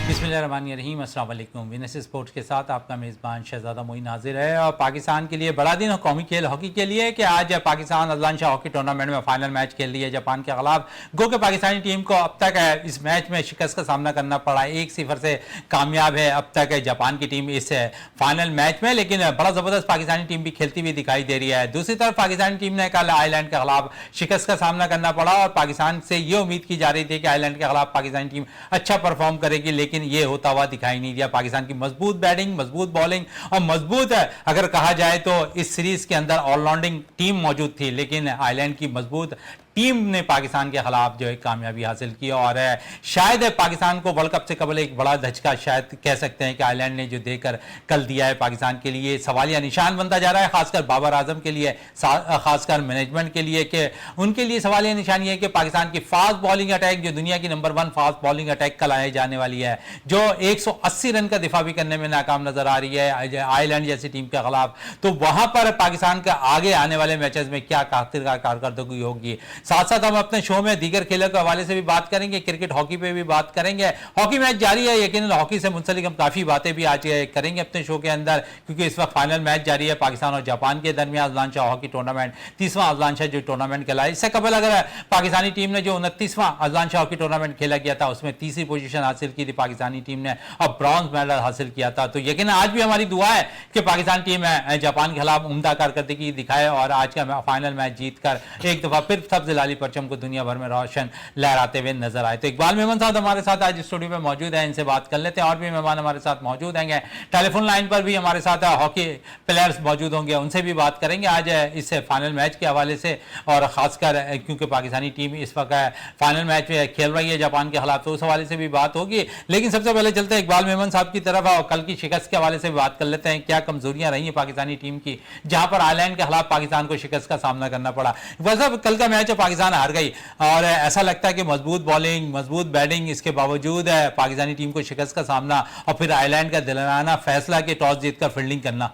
बिस्मिल्लाहिर्रहमानिर्रहीम, अस्सलाम वालेकुम। विनस स्पोर्ट्स के साथ आपका मेज़बान शहजादा मोइन हाजिर है। और पाकिस्तान के लिए बड़ा दिन कौमी खेल हॉकी के लिए कि आज Pakistan Azlan Shah hockey tournament में फाइनल मैच खेल रही है जापान के खिलाफ। गो के पाकिस्तानी टीम को अब तक इस मैच में शिकस्त का सामना करना पड़ा, 1-0 से कामयाब है अब तक जापान की टीम इस फाइनल मैच में, लेकिन बड़ा ज़बरदस्त पाकिस्तानी टीम भी खेलती हुई दिखाई दे रही है। दूसरी तरफ पाकिस्तानी टीम ने कल आयरलैंड के खिलाफ शिकस्त का सामना करना पड़ा और पाकिस्तान से ये उम्मीद की जा रही थी कि आयरलैंड के खिलाफ पाकिस्तानी टीम अच्छा परफॉर्म करेगी, लेकिन ये होता हुआ दिखाई नहीं दिया। पाकिस्तान की मजबूत बैटिंग, मजबूत बॉलिंग और मजबूत अगर कहा जाए तो इस सीरीज के अंदर ऑलराउंडिंग टीम मौजूद थी, लेकिन आयरलैंड की मजबूत टीम ने पाकिस्तान के खिलाफ जो है कामयाबी हासिल की। और शायद पाकिस्तान को वर्ल्ड कप से कबल एक बड़ा धचका शायद कह सकते हैं कि आयरलैंड ने जो देकर कल दिया है पाकिस्तान के लिए सवालिया निशान बनता जा रहा है, खासकर बाबर आजम के लिए, खासकर मैनेजमेंट के लिए, कि उनके लिए सवालिया निशान ये है कि पाकिस्तान की फास्ट बॉलिंग अटैक, जो दुनिया की नंबर 1 फास्ट बॉलिंग अटैक कल आने जाने वाली है, जो 180 रन का दिफा भी करने में नाकाम नजर आ रही है आयरलैंड जैसी टीम के खिलाफ, तो वहां पर पाकिस्तान का आगे आने वाले मैचेस में क्या कारकर्दगी होगी। साथ साथ हम अपने शो में दीगर खेलों के हवाले से भी बात करेंगे, क्रिकेट हॉकी पे भी बात करेंगे। हॉकी मैच जारी है, यकीनन हॉकी से मुंसलिक हम काफी बातें भी आज करेंगे अपने शो के अंदर, क्योंकि इस वक्त फाइनल मैच जारी है पाकिस्तान और जापान के दरमियान अजलान शाह हॉकी टूर्नामेंट, 30वां अजलान शाह जो टूर्नामेंट खेला है। इससे कबल अगर पाकिस्तानी टीम ने जो 29वां अजलान शाह हॉकी टूर्नामेंट खेला गया था उसमें तीसरी पोजीशन हासिल की थी पाकिस्तानी टीम ने और ब्रॉन्ज मेडल हासिल किया था। तो यकीनन आज भी हमारी दुआ है कि पाकिस्तान टीम है जापान के खिलाफ उम्दा कारकर्दगी दिखाए और आज का फाइनल मैच जीतकर एक दफा फिर सब्ज लाली परचम को दुनिया भर में रोशन लहराते हुए नजर आए। तो इकबाल मेमन साहब हमारे साथ आज स्टूडियो में मौजूद है, इनसे बात कर लेते हैं। और भी मेहमान हमारे साथ मौजूद हैं, टेलीफोन लाइन पर भी हमारे साथ हॉकी प्लेयर्स मौजूद होंगे, उनसे भी बात करेंगे आज इस फाइनल मैच के हवाले से, और खासकर क्योंकि पाकिस्तानी टीम इस वक्त फाइनल मैच खेल रही है जापान के खिलाफ, तो उस हवाले से भी बात होगी। लेकिन सबसे पहले चलते हैं इकबाल मेमन साहब की तरफ और कल की शिकस्त के हवाले से भी बात कर लेते हैं। क्या कमजोरियां रही हैं पाकिस्तानी टीम की जहां पर आयरलैंड के खिलाफ पाकिस्तान को शिकस्त का सामना करना पड़ा। वैसे कल का मैच पाकिस्तान हार गई और ऐसा लगता है कि मजबूत बॉलिंग, मजबूत बैटिंग, इसके बावजूद पाकिस्तानी टीम को शिकस्त का सामना और फिर आयरलैंड का दिलाना फैसला कि टॉस जीतकर फील्डिंग करना।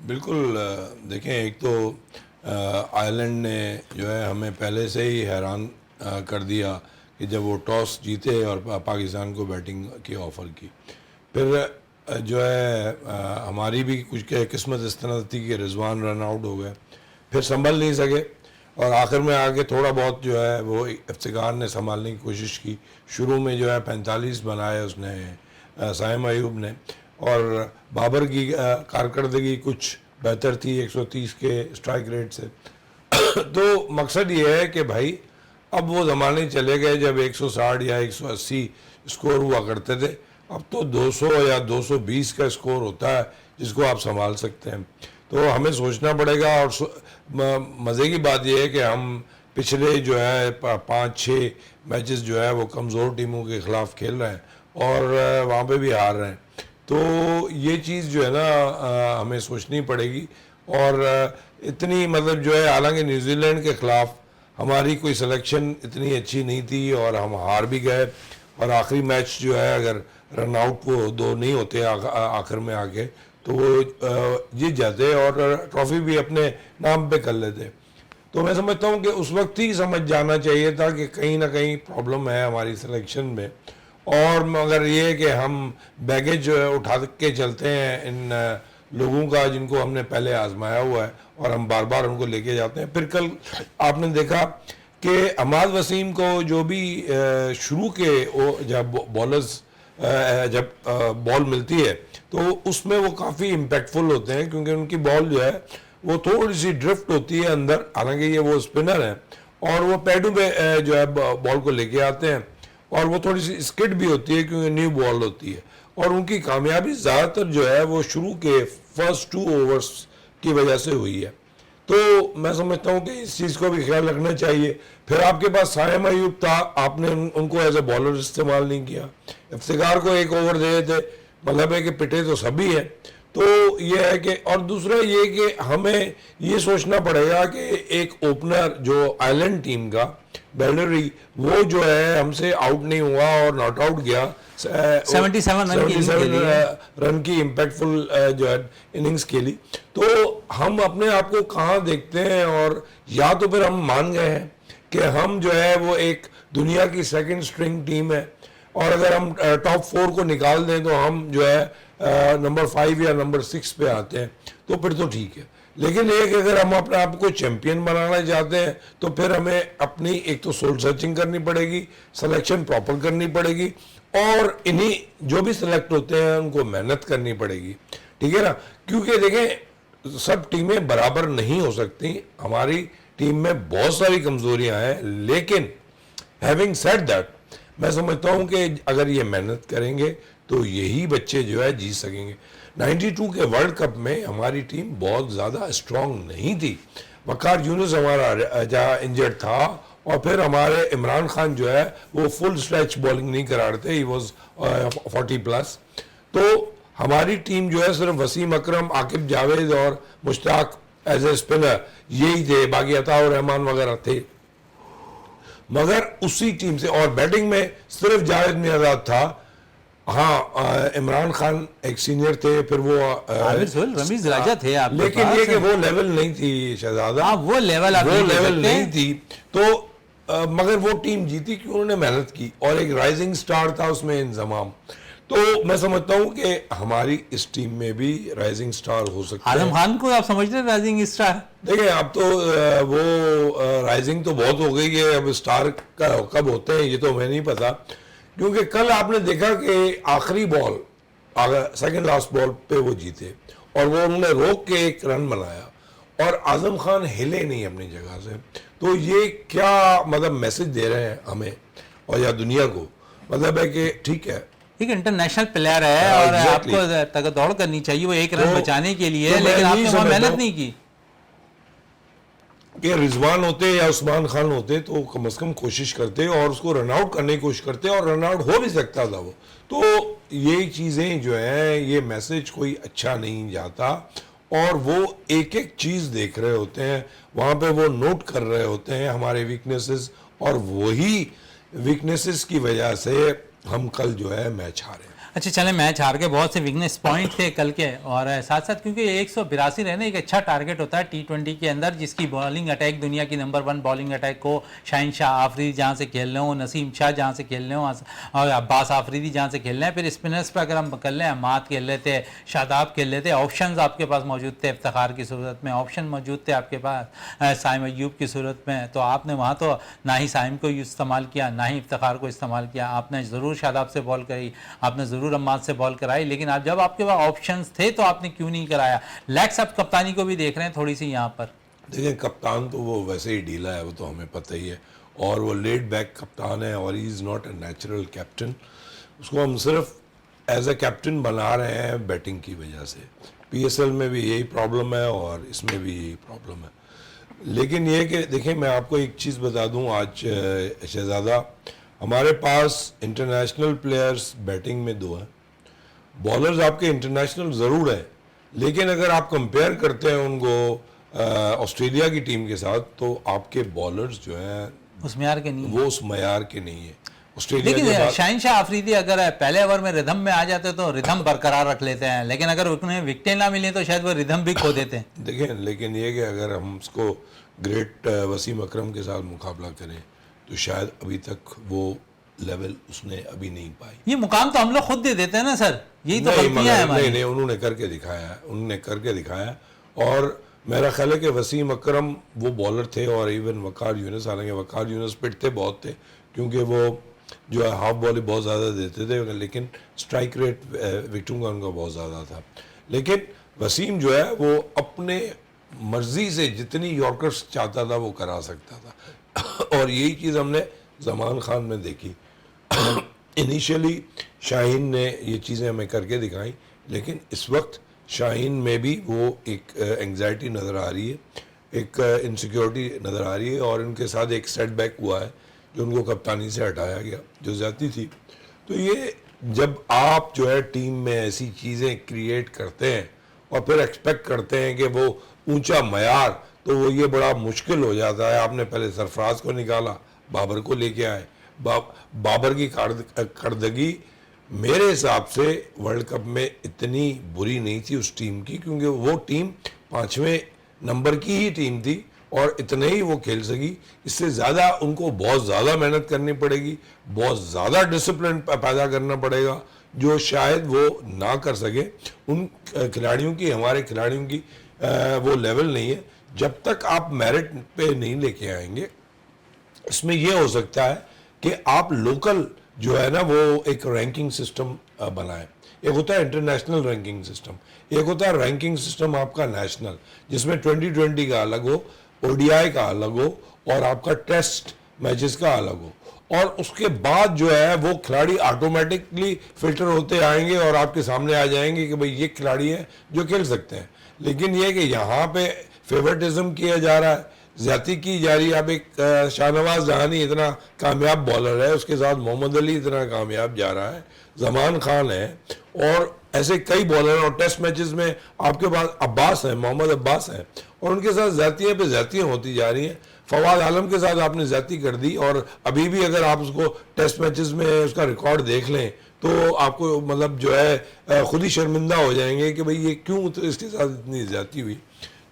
बिल्कुल, देखें, एक तो आयरलैंड ने जो है हमें पहले से ही हैरान कर दिया कि जब वो टॉस जीते और पाकिस्तान को बैटिंग की ऑफ़र की, फिर जो है हमारी भी कुछ किस्मत इस तरह थी कि रिजवान रन आउट हो गए, फिर संभल नहीं सके और आखिर में आगे थोड़ा बहुत जो है वो इफ्तिकार ने संभालने की कोशिश की। शुरू में जो है 45 बनाए उसने साइम अयूब ने, और बाबर की कारकर्दगी कुछ बेहतर थी 130 के स्ट्राइक रेट से। तो मकसद ये है कि भाई अब वो ज़माने चले गए जब 160 या 180 स्कोर हुआ करते थे, अब तो 200 या 220 का स्कोर होता है जिसको आप संभाल सकते हैं। तो हमें सोचना पड़ेगा। और मज़े की बात यह है कि हम पिछले जो है 5-6 मैचेस जो है वो कमज़ोर टीमों के ख़िलाफ़ खेल रहे हैं और वहाँ पे भी हार रहे हैं। तो ये चीज़ जो है ना हमें सोचनी पड़ेगी। और इतनी मतलब जो है, हालांकि न्यूजीलैंड के ख़िलाफ़ हमारी कोई सिलेक्शन इतनी अच्छी नहीं थी और हम हार भी गए, और आखिरी मैच जो है अगर रन आउट वो 2 नहीं होते आखिर में आके तो वो जीत जाते और ट्रॉफी भी अपने नाम पे कर लेते। तो मैं समझता हूँ कि उस वक्त ही समझ जाना चाहिए था कि कहीं ना कहीं प्रॉब्लम है हमारी सिलेक्शन में। और मगर ये कि हम बैगेज जो है उठा के चलते हैं इन लोगों का जिनको हमने पहले आजमाया हुआ है और हम बार बार उनको लेके जाते हैं। फिर कल आपने देखा कि अहमद वसीम को जो भी शुरू के जब बॉलर्स जब बॉल मिलती है तो उसमें वो काफ़ी इम्पैक्टफुल होते हैं, क्योंकि उनकी बॉल जो है वो थोड़ी सी ड्रिफ्ट होती है अंदर, हालांकि ये वो स्पिनर हैं और वो पैडों पे जो है बॉल को लेके आते हैं और वो थोड़ी सी स्किड भी होती है क्योंकि न्यू बॉल होती है। और उनकी कामयाबी ज़्यादातर जो है वो शुरू के फर्स्ट 2 ओवर्स की वजह से हुई है। तो मैं समझता हूँ कि इस चीज़ को भी ख्याल रखना चाहिए। फिर आपके पास साइम अयूब था, आपने उनको एज ए बॉलर इस्तेमाल नहीं किया। इफ्तिकार को 1 ओवर दे थे, मतलब है कि पिटे तो सभी है। तो ये है कि, और दूसरा ये कि हमें ये सोचना पड़ेगा कि एक ओपनर जो आयरलैंड टीम का बेलरी, वो जो है हमसे आउट नहीं हुआ और नॉट आउट गया 77 रन की इम्पैक्टफुल जो है इनिंग्स खेली। तो हम अपने आप को कहाँ देखते हैं, और या तो फिर हम मान गए हैं कि हम जो है वो एक दुनिया की सेकंड स्ट्रिंग टीम है और अगर हम टॉप 4 को निकाल दें तो हम जो है नंबर 5 या नंबर 6 पे आते हैं, तो फिर तो ठीक है। लेकिन एक अगर हम अपने आप को चैंपियन बनाना चाहते हैं तो फिर हमें अपनी एक तो सोल सर्चिंग करनी पड़ेगी, सिलेक्शन प्रॉपर करनी पड़ेगी, और इन्हीं जो भी सिलेक्ट होते हैं उनको मेहनत करनी पड़ेगी, ठीक है ना। क्योंकि देखें सब टीमें बराबर नहीं हो सकती, हमारी टीम में बहुत सारी कमजोरियां हैं, लेकिन हैविंग सेड दैट मैं समझता हूं कि अगर ये मेहनत करेंगे तो यही बच्चे जो है जीत सकेंगे। 92 के वर्ल्ड कप में हमारी टीम बहुत ज़्यादा स्ट्रांग नहीं थी। वकार यूनुस हमारा जहाँ इंजर्ड था, और फिर हमारे इमरान खान जो है वो फुल स्ट्रेच बॉलिंग नहीं करा रहे थे, ही वॉज 40+। तो हमारी टीम जो है सिर्फ वसीम अकरम, आकिब जावेद और मुश्ताक एज ए स्पिनर यही थे, बाकी अताउर रहमान वगैरह थे। मगर उसी टीम से, और बैटिंग में सिर्फ जावेद मियाँदाद था। हाँ, इमरान खान एक सीनियर थे, फिर वो रमीज राजा थे आपके लेकिन पास। ये कि वो लेवल नहीं थी शहजादा, हाँ, वो लेवल नहीं थी। तो मगर वो टीम जीती क्योंकि उन्होंने मेहनत की, और एक राइजिंग स्टार था उसमें इंजमाम। तो मैं समझता हूँ कि हमारी इस टीम में भी राइजिंग स्टार हो सकता है। आजम खान को आप समझते हैं राइजिंग स्टार? देखिए अब तो वो राइजिंग तो बहुत हो गई है, अब स्टार का कब होते हैं ये तो मैं नहीं पता। क्योंकि कल आपने देखा कि आखिरी बॉल, सेकंड लास्ट बॉल पे वो जीते, और वो उन्होंने रोक के एक रन बनाया, और आजम खान हिले नहीं अपनी जगह से। तो ये क्या मतलब मैसेज दे रहे हैं हमें और या दुनिया को, मतलब है कि ठीक है एक इंटरनेशनल प्लेयर है और आपको तगड़ दौड़ करनी चाहिए वो एक रन बचाने के लिए, लेकिन आपने वहां मेहनत नहीं की। कि रिजवान होते या उस्मान खान होते तो कम से कम कोशिश करते और उसको रन आउट करने की कोशिश करते, और रन आउट हो भी सकता था वो। तो ये चीज़ें जो है, ये मैसेज कोई अच्छा नहीं जाता, और वो एक एक चीज़ देख रहे होते हैं, वहाँ पे वो नोट कर रहे होते हैं हमारे वीकनेसेस, और वही वीकनेसेस की वजह से हम कल जो है मैच हारे। अच्छा चले, मैच हार के बहुत से वीकनेस पॉइंट थे कल के, और साथ साथ क्योंकि 182 रहना एक अच्छा टारगेट होता है T20 के अंदर, जिसकी बॉलिंग अटैक दुनिया की नंबर 1 बॉलिंग अटैक को शाहिनशाह आफरीदी जहाँ से खेल रहे हो, नसीम शाह जहाँ से खेल रहे हो, और अब्बास आफरीदी जहाँ से खेल रहे हैं, फिर स्पिनर्स पर अगर हम कर लें, अहमद खेल रहे थे, शादाब खेल रहे थे, ऑप्शन आपके पास मौजूद थे, इफ्तिखार की सूरत में ऑप्शन मौजूद थे आपके पास, साइम अयूब की सूरत में। तो आपने वहाँ तो ना ही साइम को इस्तेमाल किया, ना ही इफ्तिखार को इस्तेमाल किया, आपने ज़रूर शादाब से बॉल करी, आपने ज़रूर अम्माद से बॉल कराई, लेकिन आप जब आपके पास ऑप्शंस थे तो आपने क्यों नहीं कराया? लेग्स आप कप्तानी को भी देख रहे हैं थोड़ी सी यहाँ पर। देखिए कप्तान तो वो वैसे ही ढीला है, वो तो हमें पता ही है, और वो लेड बैक कप्तान है, और he is not a natural captain. उसको हम सिर्फ एज ए कैप्टन बना रहे हैं बैटिंग की वजह से। PSL में भी यही प्रॉब्लम है और इसमें भी यही प्रॉब्लम है। लेकिन ये कि देखिए मैं आपको एक चीज़ बता दूं, आज शहजादा हमारे पास इंटरनेशनल प्लेयर्स बैटिंग में 2 हैं, बॉलर्स आपके इंटरनेशनल ज़रूर हैं, लेकिन अगर आप कंपेयर करते हैं उनको ऑस्ट्रेलिया की टीम के साथ, तो आपके बॉलर्स जो हैं उस मयार के नहीं, वो उस मयार के नहीं है। ऑस्ट्रेलिया लेकिन शाहिनशाह आफरीदी अगर पहले ओवर में रिदम में आ जाते तो रिदम बरकरार रख लेते हैं, लेकिन अगर उन्हें विकेटें ना मिले तो शायद वो रिदम भी खो देते हैं। देखें, लेकिन ये कि अगर हम उसको ग्रेट वसीम अकरम के साथ मुकाबला करें तो शायद अभी तक वो लेवल उसने अभी नहीं पाई। ये मुकाम तो हम लोग खुद दे देते हैं ना सर, यही तो गलतियां हैं हमारी। नहीं, उन्होंने करके दिखाया है, उन्होंने करके दिखाया। और मेरा ख्याल है कि वसीम अकरम वो बॉलर थे, और इवन वकार यूनुस, हालांकि वकार यूनुस पिटते बहुत थे क्योंकि वो जो है हाफ बॉल बहुत ज़्यादा देते थे, लेकिन स्ट्राइक रेट विकेटों का उनका बहुत ज़्यादा था। लेकिन वसीम जो है वो अपने मर्जी से जितनी यॉर्कर्स चाहता था वो करा सकता था, और यही चीज़ हमने जमान खान में देखी। इनिशियली शाहीन ने ये चीज़ें हमें करके दिखाई, लेकिन इस वक्त शाहीन में भी वो एक एंग्जाइटी नज़र आ रही है, एक इनसिक्योरिटी नज़र आ रही है, और उनके साथ एक सेटबैक हुआ है जो उनको कप्तानी से हटाया गया, जो ज़्यादती थी। तो ये जब आप जो है टीम में ऐसी चीज़ें क्रिएट करते हैं और फिर एक्सपेक्ट करते हैं कि वो ऊंचा मयार, तो वो ये बड़ा मुश्किल हो जाता है। आपने पहले सरफराज को निकाला, बाबर को लेके आए, बाबर की कार्दगी मेरे हिसाब से वर्ल्ड कप में इतनी बुरी नहीं थी उस टीम की, क्योंकि वो टीम 5वें नंबर की ही टीम थी, और इतने ही वो खेल सकी। इससे ज़्यादा उनको बहुत ज़्यादा मेहनत करनी पड़ेगी, बहुत ज़्यादा डिसिप्लिन पैदा करना पड़ेगा, जो शायद वो ना कर सके। उन खिलाड़ियों की, हमारे खिलाड़ियों की वो लेवल नहीं है। जब तक आप मेरिट पे नहीं लेके आएंगे, इसमें ये हो सकता है कि आप लोकल जो है ना वो एक रैंकिंग सिस्टम बनाएं। एक होता है इंटरनेशनल रैंकिंग सिस्टम, एक होता है रैंकिंग सिस्टम आपका नेशनल, जिसमें 2020 का अलग हो, ओडीआई का अलग हो और आपका टेस्ट मैचेस का अलग हो। और उसके बाद जो है वो खिलाड़ी ऑटोमेटिकली फिल्टर होते आएंगे और आपके सामने आ जाएंगे कि भाई ये खिलाड़ी है जो खेल सकते हैं। लेकिन ये कि यहाँ पे फेवरेटिज्म किया जा रहा है, ज्यादती की जा रही है। अब एक शाहनवाज जहानी इतना कामयाब बॉलर है, उसके साथ मोहम्मद अली इतना कामयाब जा रहा है, जमान खान है और ऐसे कई बॉलर हैं। और टेस्ट मैचेस में आपके पास अब्बास हैं, मोहम्मद अब्बास हैं, और उनके साथ ज्यादतियाँ पे ज्यादतियाँ होती जा रही हैं। फवाद आलम के साथ आपने ज्यादती कर दी और अभी भी अगर आप उसको टेस्ट मैचेस में उसका रिकॉर्ड देख लें तो आपको मतलब जो है खुद ही शर्मिंदा हो जाएंगे कि भाई ये क्यों तो इसके साथ इतनी ज्यादती हुई।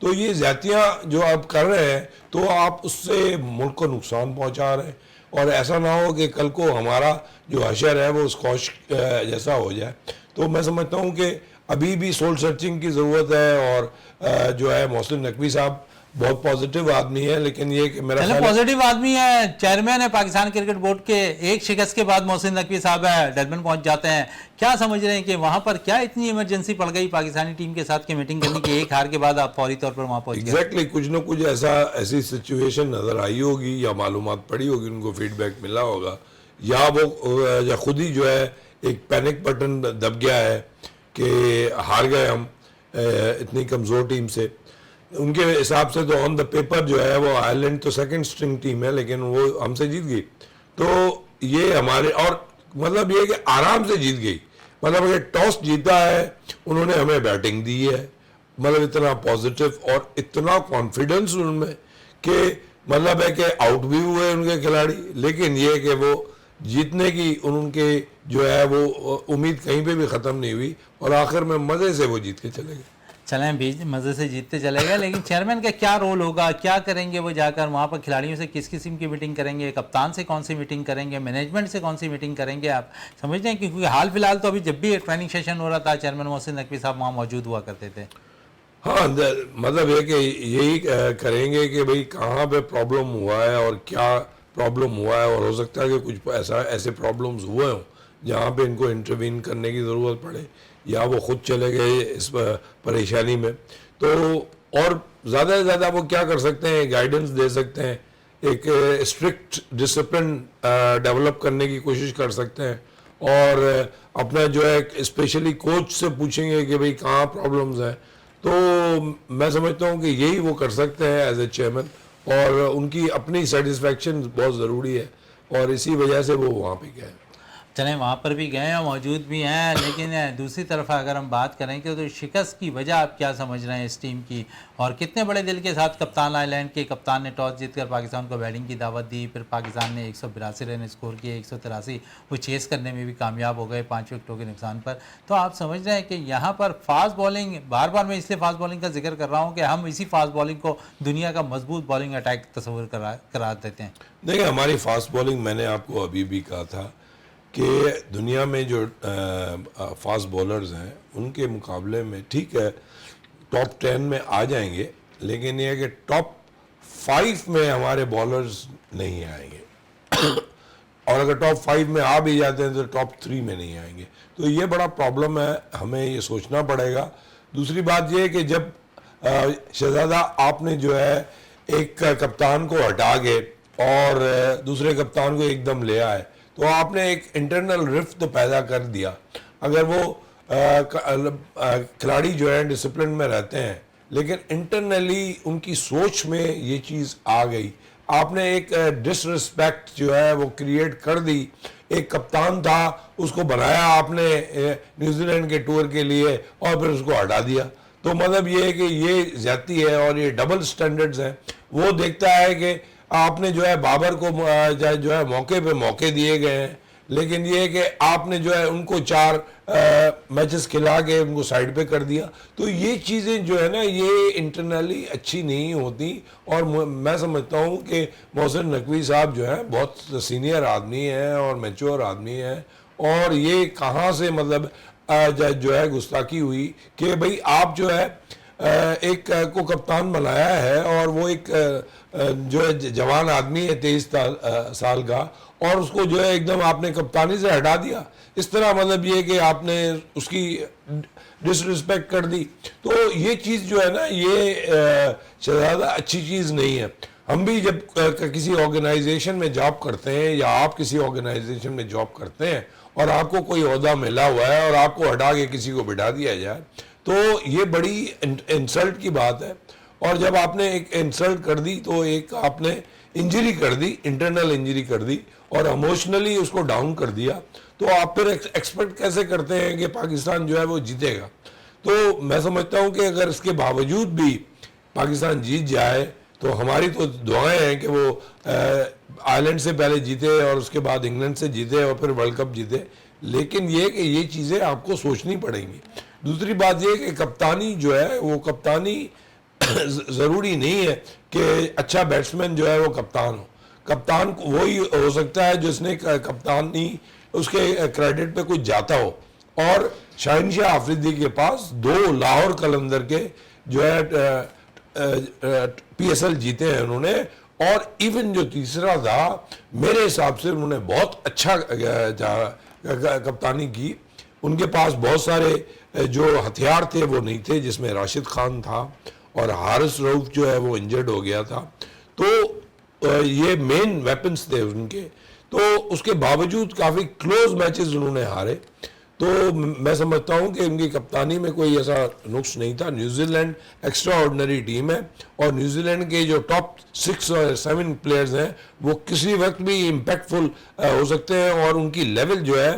तो ये ज्यादतियाँ जो आप कर रहे हैं तो आप उससे मुल्क को नुकसान पहुंचा रहे हैं। और ऐसा ना हो कि कल को हमारा जो हशर है वो स्कॉच जैसा हो जाए। तो मैं समझता हूँ कि अभी भी सोल सर्चिंग की ज़रूरत है। और जो है मोहसिन नकवी साहब बहुत पॉजिटिव आदमी है, लेकिन ये कि मेरा चलो पॉजिटिव आदमी है, चेयरमैन है पाकिस्तान क्रिकेट बोर्ड के। एक शिकस्त के बाद मोहसिन नकवी साहब है डरबन पहुंच जाते हैं। क्या समझ रहे हैं कि वहां पर क्या इतनी इमरजेंसी पड़ गई पाकिस्तानी टीम के साथ की मीटिंग करने की? एक हार के बाद आप फौरी तौर पर वहां पहुंच गए। एग्जैक्टली कुछ ना कुछ ऐसी सिचुएशन नज़र आई होगी या मालूमात पड़ी होगी, उनको फीडबैक मिला होगा, या वो या खुद ही जो है एक पैनिक बटन दब गया है कि हार गए हम इतनी कमज़ोर टीम से। उनके हिसाब से तो ऑन द पेपर जो है वो आयरलैंड तो सेकंड स्ट्रिंग टीम है, लेकिन वो हमसे जीत गई। तो ये हमारे, और मतलब ये कि आराम से जीत गई। मतलब अगर टॉस जीता है उन्होंने हमें बैटिंग दी है, मतलब इतना पॉजिटिव और इतना कॉन्फिडेंस उनमें कि मतलब है कि आउट भी हुए उनके खिलाड़ी, लेकिन ये कि वो जीतने की उनके जो है वो उम्मीद कहीं पे भी ख़त्म नहीं हुई और आखिर में मज़े से वो जीत के चले गए। चलें बीच मज़े से जीतते चले गए। लेकिन चेयरमैन का क्या रोल होगा, क्या करेंगे वो जाकर वहाँ पर? खिलाड़ियों से किस किस्म की मीटिंग करेंगे, कप्तान से कौन सी मीटिंग करेंगे, मैनेजमेंट से कौन सी मीटिंग करेंगे? आप समझ रहे हैं कि क्योंकि हाल फिलहाल तो अभी जब भी ट्रेनिंग सेशन हो रहा था चेयरमैन मोहसिन नकवी साहब वहाँ मौजूद हुआ करते थे। हाँ, मतलब है कि यही करेंगे कि भाई कहाँ पे प्रॉब्लम हुआ है और क्या प्रॉब्लम हुआ है, और हो सकता है कि कुछ ऐसे प्रॉब्लम्स हुए हों जहाँ पे इनको इंटरवीन करने की ज़रूरत पड़े, या वो खुद चले गए इस परेशानी में। तो और ज़्यादा से ज़्यादा वो क्या कर सकते हैं, गाइडेंस दे सकते हैं, एक स्ट्रिक्ट डिसिप्लिन डेवलप करने की कोशिश कर सकते हैं, और अपना जो है स्पेशली कोच से पूछेंगे कि भाई कहाँ प्रॉब्लम्स हैं। तो मैं समझता हूँ कि यही वो कर सकते हैं एज ए चेयरमैन, और उनकी अपनी सेटिस्फेक्शन बहुत ज़रूरी है, और इसी वजह से वो वहाँ पे गए। चलें वहाँ पर भी गए हैं, मौजूद भी हैं। लेकिन दूसरी तरफ अगर हम बात करें कि तो शिकस्त की वजह आप क्या समझ रहे हैं इस टीम की, और कितने बड़े दिल के साथ कप्तान आयरलैंड के कप्तान ने टॉस जीतकर पाकिस्तान को बैटिंग की दावत दी, फिर पाकिस्तान ने 182 रन स्कोर किए, 183 वो चेस करने में भी कामयाब हो गए 5 विकेटों के नुकसान पर। तो आप समझ रहे हैं कि यहाँ पर फास्ट बॉलिंग, बार बार मैं इसलिए फास्ट बॉलिंग का जिक्र कर रहा हूँ कि हम इसी फास्ट बॉलिंग को दुनिया का मजबूत बॉलिंग अटैक तस्वर करा देते हैं। देखिए, हमारी फास्ट बॉलिंग, मैंने आपको अभी भी कहा था कि दुनिया में जो फास्ट बॉलर्स हैं उनके मुकाबले में ठीक है टॉप 10 में आ जाएंगे, लेकिन ये है कि टॉप 5 में हमारे बॉलर्स नहीं आएंगे और अगर टॉप 5 में आ भी जाते हैं तो टॉप 3 में नहीं आएंगे। तो ये बड़ा प्रॉब्लम है, हमें ये सोचना पड़ेगा। दूसरी बात ये है कि जब शहजादा आपने जो है एक कप्तान को हटा के और दूसरे कप्तान को एकदम ले आए, तो आपने एक इंटरनल रिफ्ट तो पैदा कर दिया। अगर वो खिलाड़ी जो है डिसिप्लिन में रहते हैं, लेकिन इंटरनली उनकी सोच में ये चीज़ आ गई, आपने एक डिसरिस्पेक्ट जो है वो क्रिएट कर दी। एक कप्तान था, उसको बनाया आपने न्यूजीलैंड के टूर के लिए और फिर उसको हटा दिया। तो मतलब ये है कि ये ज्यादती है और ये डबल स्टैंडर्ड्स हैं। वो देखता है कि आपने जो है बाबर को जो है मौके पे मौके दिए गए हैं, लेकिन ये है कि आपने जो है उनको 4 मैचेस खिला के उनको साइड पे कर दिया। तो ये चीज़ें जो है ना ये इंटरनली अच्छी नहीं होती। और मैं समझता हूँ कि मोहसिन नकवी साहब जो है बहुत सीनियर आदमी है और मैच्योर आदमी है, और ये कहाँ से मतलब जो है गुस्ताखी हुई कि भाई आप जो है एक को कप्तान बनाया है और वो एक जो है जवान आदमी है 23 साल का, और उसको जो है एकदम आपने कप्तानी से हटा दिया। इस तरह मतलब ये कि आपने उसकी डिसरिस्पेक्ट कर दी। तो ये चीज़ जो है ना ये ज़्यादा अच्छी चीज़ नहीं है। हम भी जब किसी ऑर्गेनाइजेशन में जॉब करते हैं या आप किसी ऑर्गेनाइजेशन में जॉब करते हैं और आपको कोई ओहदा मिला हुआ है और आपको हटा के किसी को बिठा दिया जाए तो ये बड़ी इंसल्ट की बात है। और जब आपने एक इंसल्ट कर दी तो एक आपने इंजरी कर दी, इंटरनल इंजरी कर दी और इमोशनली उसको डाउन कर दिया। तो आप फिर एक्सपेक्ट कैसे करते हैं कि पाकिस्तान जो है वो जीतेगा? तो मैं समझता हूँ कि अगर इसके बावजूद भी पाकिस्तान जीत जाए तो हमारी तो दुआएं हैं कि वो आयरलैंड से पहले जीते और उसके बाद इंग्लैंड से जीते और फिर वर्ल्ड कप जीते। लेकिन ये कि ये चीज़ें आपको सोचनी पड़ेंगी। दूसरी बात ये कि कप्तानी जो है वो कप्तानी ज़रूरी नहीं है कि अच्छा बैट्समैन जो है वो कप्तान हो। कप्तान वही हो सकता है जिसने कप्तानी उसके क्रेडिट पे कुछ जाता हो। और शहनशाह आफरीदी के पास 2 लाहौर कलंदर के जो है PSL जीते हैं उन्होंने, और इवन जो तीसरा था मेरे हिसाब से उन्होंने बहुत अच्छा कप्तानी की। उनके पास बहुत सारे जो हथियार थे वो नहीं थे, जिसमें राशिद खान था और हारिस रऊफ जो है वो इंजर्ड हो गया था। तो ये मेन वेपन्स थे उनके। तो उसके बावजूद काफ़ी क्लोज मैचेस उन्होंने हारे। तो मैं समझता हूँ कि उनकी कप्तानी में कोई ऐसा नुक्स नहीं था। न्यूजीलैंड एक्स्ट्रा ऑर्डिनरी टीम है और न्यूजीलैंड के जो टॉप 6 और 7 प्लेयर्स हैं वो किसी वक्त भी इम्पैक्टफुल हो सकते हैं, और उनकी लेवल जो है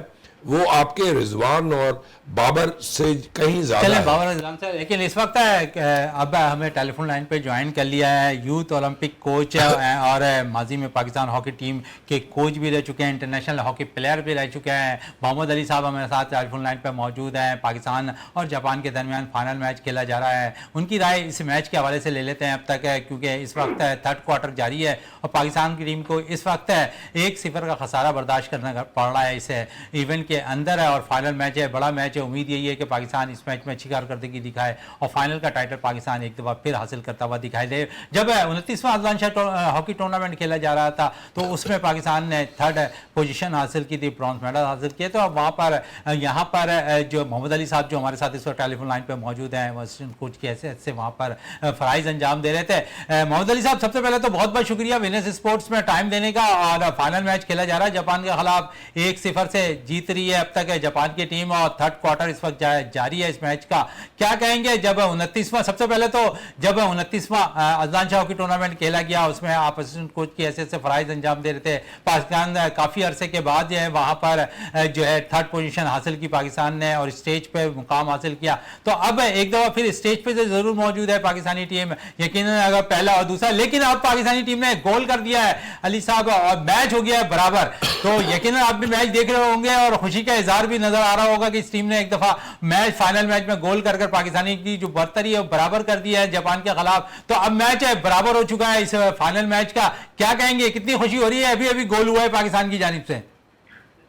वो आपके रिजवान और बाबर से कहीं ज्यादा है। बाबर रिजवान से। लेकिन इस वक्त अब हमें टेलीफोन लाइन पे ज्वाइन कर लिया है यूथ ओलंपिक कोच और माजी में पाकिस्तान हॉकी टीम के कोच भी रह चुके हैं, इंटरनेशनल हॉकी प्लेयर भी रह चुके हैं। मोहम्मद अली साहब हमारे साथ टेलीफोन लाइन पे मौजूद हैं। पाकिस्तान और जापान के दरमियान फाइनल मैच खेला जा रहा है, उनकी राय इस मैच के हवाले से ले लेते हैं अब तक, क्योंकि इस वक्त 3rd क्वार्टर जारी है और पाकिस्तान की टीम को इस वक्त 1-0 का खसारा बर्दाश्त करना पड़ रहा है इस इवेंट के अंदर है। और फाइनल मैच है, बड़ा मैच है। उम्मीद यही है कि पाकिस्तान इस मैच में अच्छी कारकर्दगी दिखाए और फाइनल का टाइटल पाकिस्तान एक दफा फिर हासिल करता हुआ दिखाई दे। जब 29वां अजलान शाह हॉकी टूर्नामेंट खेला जा रहा था तो उसमें पाकिस्तान ने 3rd पोजीशन हासिल की थी, ब्रॉन्ज मेडल हासिल किए थे। और वहाँ पर यहाँ पर जो मोहम्मद अली साहब जो हमारे साथ इस वक्त टेलीफोन लाइन पर मौजूद हैं, असिस्टेंट कोच की हैसियत से वहाँ पर फ़राइज़ अंजाम दे रहे थे। मोहम्मद अली साहब, सबसे पहले तो बहुत बहुत शुक्रिया विनर्स स्पोर्ट्स में टाइम देने का। और फाइनल मैच खेला जा रहा है जापान के खिलाफ, 1-0 से जीत रही है अब तक है जापान की टीम और 3rd क्वार्टर इस वक्त जारी है इस मैच का। क्या कहेंगे जब 29वां, सबसे पहले तो जब 29वां अजलान शाह हॉकी टूर्नामेंट खेला गया उसमें आप असिस्टेंट कोच की हैसियत से फ़राइज़ अंजाम दे रहे थे। पाकिस्तान काफ़ी अरसे के बाद जो है वहाँ पर जो है 3rd पोजीशन हासिल की पाकिस्तान ने और स्टेज पे मुकाम हासिल किया। तो अब एक दफ़ा फिर स्टेज पे से ज़रूर मौजूद है पाकिस्तानी टीम, यकीनन अगर पहला और दूसरा, लेकिन अब पाकिस्तानी टीम ने गोल कर दिया है अली साहब और मैच हो गया है बराबर। तो यकीनन आप भी मैच देख रहे होंगे और खुशी का इजहार भी नजर आ रहा होगा कि इस टीम ने एक दफा मैच फाइनल मैच में गोल कर पाकिस्तानी की जो बर्तरी है बराबर कर दिया है जापान के खिलाफ। तो अब मैच है बराबर हो चुका है इस फाइनल मैच का। क्या कहेंगे, कितनी खुशी हो रही है? अभी अभी गोल हुआ है पाकिस्तान की जानिब से।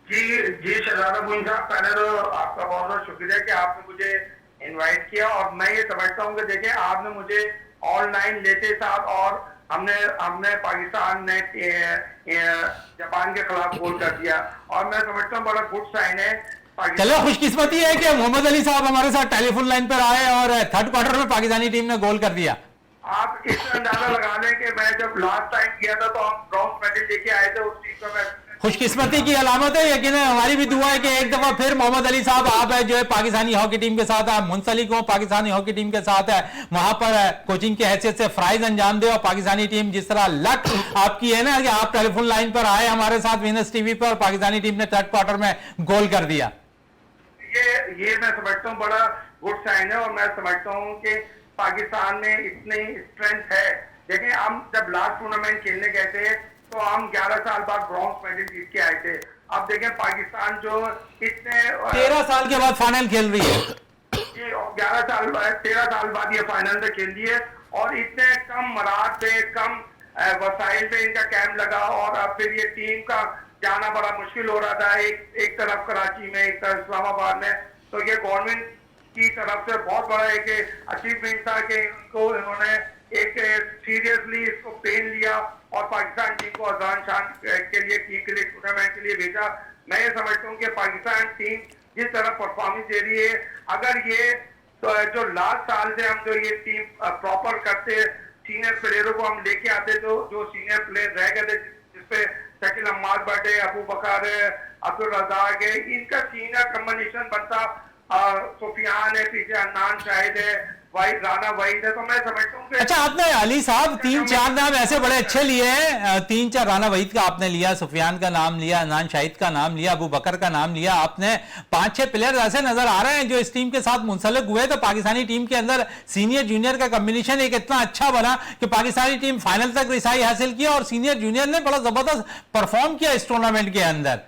जी जी शहजादा मोइन साहब, पहले तो आपका बहुत बहुत शुक्रिया कि आपने मुझे इनवाइट किया। और मैं ये समझता हूँ कि देखिए आपने मुझे ऑनलाइन लेते साथ और हमने पाकिस्तान ने जापान के खिलाफ गोल कर दिया और मैं समझता हूँ बड़ा गुड साइन है। चलो खुशकिस्मती है कि मोहम्मद अली साहब हमारे साथ टेलीफोन लाइन पर आए और 3rd क्वार्टर में पाकिस्तानी टीम ने गोल कर दिया। आप इस अंदाजा लगा लें कि मैं जब लास्ट टाइम किया था तो हम ब्रॉन्ज मेडल लेके आए थे उस टीम में। खुशकिस्मती की अलामत है, यकीनन हमारी भी दुआ है कि एक दफा फिर मोहम्मद अली साहब आप जो है पाकिस्तानी हॉकी टीम के साथ आप मुंसलिक हो, पाकिस्तानी हॉकी टीम के साथ है वहां पर कोचिंग की हैसियत से फ़राइज़ अंजाम दे और पाकिस्तानी टीम जिस तरह लक आपकी है ना कि आप टेलीफोन लाइन पर आए हमारे साथ विनर्स टीवी पर, पाकिस्तानी टीम ने 3rd क्वार्टर में गोल कर दिया। ये मैं समझता हूँ बड़ा गुड साइन है और मैं समझता हूँ कि पाकिस्तान में इतनी स्ट्रेंथ है। देखिए हम जब लास्ट टूर्नामेंट खेलने गए थे तो हम 11 साल बाद ब्रॉन्ज मेडल जीत के आए थे। आप देखें पाकिस्तान जो इतने 13 साल के बाद फाइनल खेल रही है। ये 13 साल बाद ये फाइनल में खेल दी है और इतने कम मराहत पे, कम वसाइल पे इनका कैंप लगा और अब फिर ये टीम का जाना बड़ा मुश्किल हो रहा था, एक तरफ कराची में, एक तरफ इस्लामाबाद में। तो ये गवर्नमेंट की तरफ से बहुत बड़ा एक अचीवमेंट था कि इन्होंने एक सीरियसली इसको पेन लिया और पाकिस्तान टीम को अजलान शाह के लिए टीम के लिए टूर्नामेंट के लिए भेजा। मैं ये समझता हूँ कि पाकिस्तान टीम जिस तरह परफॉर्मेंस दे रही है, अगर ये तो जो लास्ट साल से हम जो ये टीम प्रॉपर करते, सीनियर प्लेयरों को हम लेके आते, तो जो सीनियर प्लेयर रह गए थे जिसपे शकील अहमद बटे, अबू बकर है, अब्दुल रज़ाक है, इनका सीनियर कॉम्बिनेशन बनता, सुफियान है, पीछे अदनान शाहिद है, वाहिद राना वाहिद है। तो मैं समझता हूँ कि अच्छा, आपने अली साहब 3-4 नाम ऐसे बड़े अच्छे लिए हैं, 3-4 राना वहीद का आपने लिया, सुफियान का नाम लिया, अदनान शाहिद का नाम लिया, अबू बकर का नाम लिया, आपने 5-6 प्लेयर ऐसे नजर आ रहे हैं जो इस टीम के साथ मुंसलिक हुए। तो पाकिस्तानी टीम के अंदर सीनियर जूनियर का कॉम्बिनेशन एक इतना अच्छा बना कि पाकिस्तानी टीम फाइनल तक रिसाई हासिल किया और सीनियर जूनियर ने बड़ा जबरदस्त परफॉर्म किया इस टूर्नामेंट के अंदर।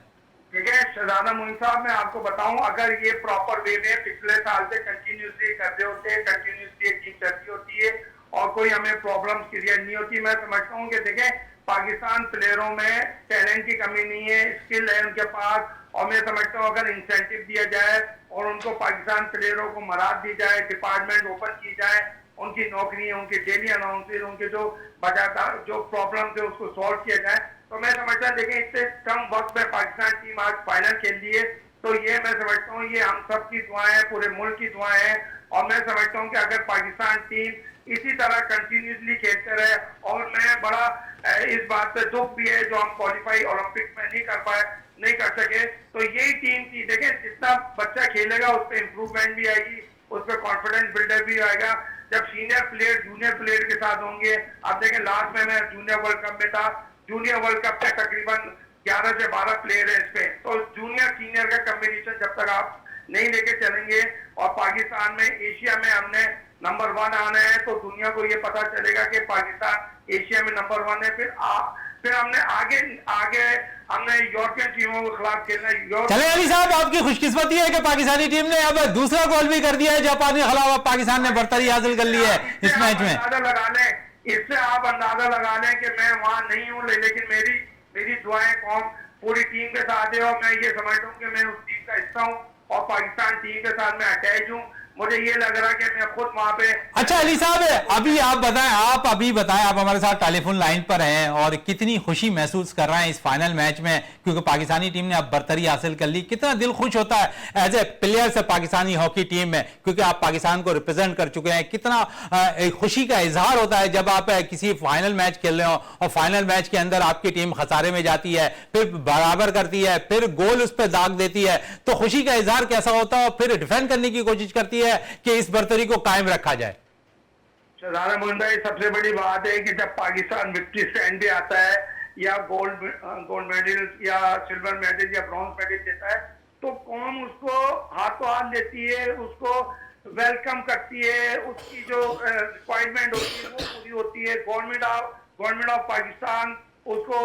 ठीक है शहजादा मोइन साहब, मैं आपको बताऊं, अगर ये प्रॉपर वे में पिछले साल से कंटिन्यूसली कर रहे होते, कंटिन्यूसली टीम चलती होती है और कोई हमें प्रॉब्लम क्रिएट नहीं होती। मैं समझता हूं कि देखें, पाकिस्तान प्लेयरों में टैलेंट की कमी नहीं है, स्किल है उनके पास, और मैं समझता हूं अगर इंसेंटिव दिया जाए और उनको पाकिस्तान प्लेयरों को मराद दी जाए, डिपार्टमेंट ओपन की जाए, उनकी नौकरी, उनकी डेली अनाउंसेस, उनके जो प्रॉब्लम थे उसको सॉल्व किया जाए, तो मैं समझता हूँ देखें इतने कम वक्त में पाकिस्तान टीम आज फाइनल खेल दी है। तो ये मैं समझता हूँ ये हम सब की दुआएं हैं, पूरे मुल्क की दुआएं हैं, और मैं समझता हूँ कि अगर पाकिस्तान टीम इसी तरह कंटिन्यूसली खेलते रहे, और मैं बड़ा इस बात पे दुख भी है जो हम क्वालिफाई ओलंपिक में नहीं कर सके। तो यही टीम थी, देखें जितना बच्चा खेलेगा उस पर इम्प्रूवमेंट भी आएगी, उस पर कॉन्फिडेंस बिल्डअप भी आएगा। जब सीनियर प्लेयर जूनियर प्लेयर के साथ होंगे, अब देखें लास्ट में मैं जूनियर वर्ल्ड कप में था, जूनियर वर्ल्ड कप में तकरीबन 11 से 12 प्लेयर है इस पे, तो जूनियर सीनियर का कॉम्बिनेशन जब तक आप नहीं लेके चलेंगे, और पाकिस्तान में एशिया में हमने नंबर 1 आना है, तो दुनिया को ये पता चलेगा कि पाकिस्तान एशिया में नंबर 1 है। फिर हमने आगे हमने यूरोपियन टीमों के खिलाफ खेलना। चले अली साहब, आपकी खुशकिस्मती है कि पाकिस्तानी टीम ने अब दूसरा गोल भी कर दिया है जापान के खिलाफ, पाकिस्तान ने बढ़तरी हासिल कर ली है इस मैच में। इससे आप अंदाजा लगा लें कि मैं वहां नहीं हूं, लेकिन मेरी दुआएं कौम पूरी टीम के साथ है, और मैं ये समझता हूं कि मैं उस टीम का हिस्सा हूं और पाकिस्तान टीम के साथ मैं अटैच हूं। मुझे ये लग रहा है कि मैं खुद वहां पे। अच्छा अली साहब, अभी आप बताएं, आप हमारे साथ टेलीफोन लाइन पर हैं और कितनी खुशी महसूस कर रहे हैं इस फाइनल मैच में, क्योंकि पाकिस्तानी टीम ने अब बरतरी हासिल कर ली। कितना दिल खुश होता है एज ए प्लेयर से पाकिस्तानी हॉकी टीम में, क्योंकि आप पाकिस्तान को रिप्रेजेंट कर चुके हैं। कितना खुशी का इजहार होता है जब आप किसी फाइनल मैच खेल रहे हो और फाइनल मैच के अंदर आपकी टीम खसारे में जाती है, फिर बराबर करती है, फिर गोल उस पर दाग देती है, तो खुशी का इजहार कैसा होता है, और फिर डिफेंड करने की कोशिश करती है कि इस बर्तरी को कायम रखा जाए। शहजादा मोइन भाई, सबसे बड़ी बात है कि जब पाकिस्तान विक्ट्री स्टैंड पे आता है, या गोल्ड मेडल या सिल्वर मेडल या ब्रॉन्ज मेडल देता है, तो कौम उसको हाथों हाथ लेती है, उसको वेलकम करती है, उसकी जो रिक्वायरमेंट होती है वो पूरी होती है। गवर्नमेंट ऑफ पाकिस्तान उसको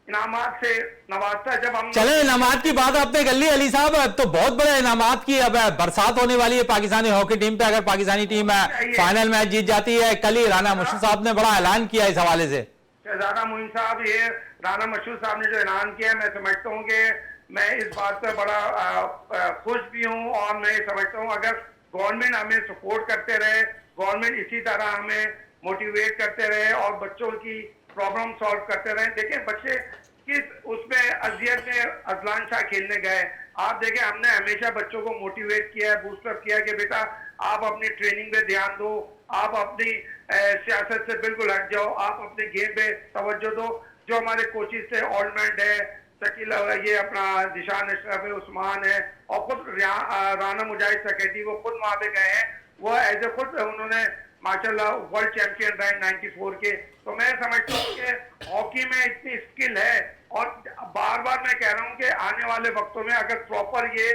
इनामात से नवाजता है। जब हम चले इनामात की बात आपने कर ली अली साहब, तो बहुत बड़े इनामात की अब बरसात होने वाली है पाकिस्तानी हॉकी टीम पे, अगर पाकिस्तानी टीम फाइनल मैच जीत जाती है। कल ही राना मशहूर साहब ने बड़ा ऐलान किया इस हवाले से। शहजादा मोइन साहब, ये राना मशहूर साहब ने जो ऐलान किया, मैं समझता हूँ कि मैं इस बात पर बड़ा खुश भी हूँ, और मैं समझता हूँ अगर गवर्नमेंट हमें सपोर्ट करते रहे, गवर्नमेंट इसी तरह हमें मोटिवेट करते रहे और बच्चों की प्रॉब्लम सॉल्व करते रहे। देखें बच्चे किस उसमें अजियत में अजलान शाह खेलने गए, आप देखें हमने हमेशा बच्चों को मोटिवेट किया है, बूस्टअप किया कि बेटा आप अपनी ट्रेनिंग पे ध्यान दो, आप अपनी सियासत से बिल्कुल हट जाओ, आप अपने गेम पे तवज्जो दो। जो हमारे कोचिज थे, ऑलमेंट है, शकील, ये अपना दिशान अशरफ है, उस्मान है, और खुद राना मुजाहिद सकेती, वो खुद वहाँ पे गए हैं, वो एज ए खुद उन्होंने माशाल्लाह वर्ल्ड चैंपियन रहे 94 के। तो मैं समझता हूँ कि हॉकी में इतनी स्किल है, और बार बार मैं कह रहा हूँ कि आने वाले वक्तों में अगर प्रॉपर ये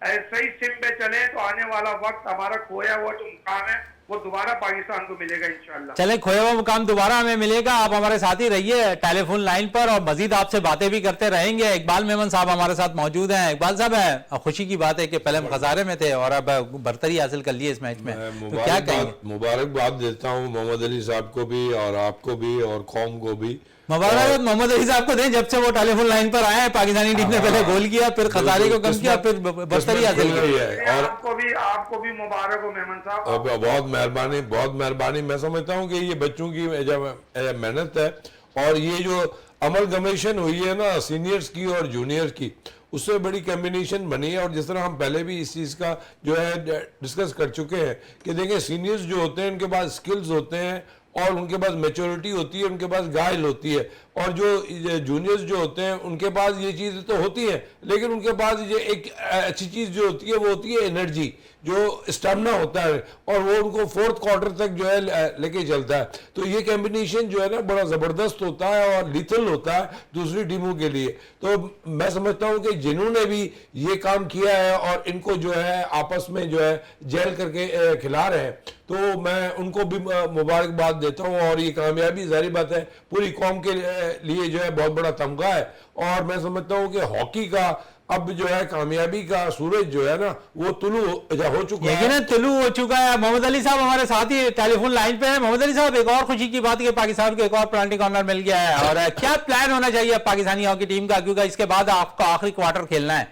सही सिम पे चले, तो आने वाला वक्त हमारा खोया हुआ जो मुकाम है वो दोबारा पाकिस्तान को मिलेगा इंशाल्लाह। चले, खोया हुआ मुकाम दोबारा हमें मिलेगा। आप हमारे साथ ही रहिए टेलीफोन लाइन पर और मजीद आपसे बातें भी करते रहेंगे। इकबाल मेमन साहब हमारे साथ मौजूद हैं। इकबाल साहब, है खुशी की बात है कि पहले हम खसारे में थे और अब बरतरी हासिल कर ली इस मैच में, तो क्या कहेंगे? मुबारकबाद देता हूँ मोहम्मद अली साहब को भी और आपको भी और कौम को भी। मुबारक मोहम्मद अली साहब को दें, जब से वो टेलीफोन लाइन पर आए हैं पाकिस्तानी टीम ने पहले गोल किया, फिर खसारे को कम किया, फिर बरतरी हासिल की है। और आपको भी मुबारक हो मेमन साहब, बहुत मेहरबानी, बहुत मेहरबानी। मैं समझता हूँ कि ये बच्चों की जब मेहनत है और ये जो अमलगमेशन हुई है ना सीनियर्स की और जूनियर्स की, उससे बड़ी कम्बिनेशन बनी है। और जिस तरह हम पहले भी इस चीज़ का जो है डिस्कस कर चुके हैं कि देखिए सीनियर्स जो होते हैं उनके पास स्किल्स होते हैं और उनके पास मैच्योरिटी होती है, उनके पास गाइल होती है, और जो जूनियर्स जो होते हैं उनके पास ये चीज़ तो होती है, लेकिन उनके पास ये एक अच्छी चीज़ जो होती है वो होती है एनर्जी, जो स्टेमिना होता है, और वो उनको फोर्थ क्वार्टर तक जो है लेके चलता है। तो ये कॉम्बिनेशन जो है ना बड़ा ज़बरदस्त होता है और लीथल होता है दूसरी टीमों के लिए। तो मैं समझता हूँ कि जिन्होंने भी ये काम किया है और इनको जो है आपस में जो है जेल करके खिला रहे हैं, तो मैं उनको भी मुबारकबाद देता हूँ। और ये कामयाबी जारी बात है पूरी कौम के लिए जो है बहुत बड़ा तमगा है। और मैं समझता हूँ कि हॉकी का अब जो है कामयाबी का सूरज जो है ना वो तुलू हो चुका है, यकीनन तुलू हो चुका है। मोहम्मद अली साहब हमारे साथ ही टेलीफोन लाइन पे है। मोहम्मद अली साहब, एक और खुशी की बात है कि पाकिस्तान को एक और पेनल्टी कॉर्नर मिल गया है, और क्या प्लान होना चाहिए पाकिस्तानी हॉकी टीम का, क्योंकि इसके बाद आपका आखिरी क्वार्टर खेलना है?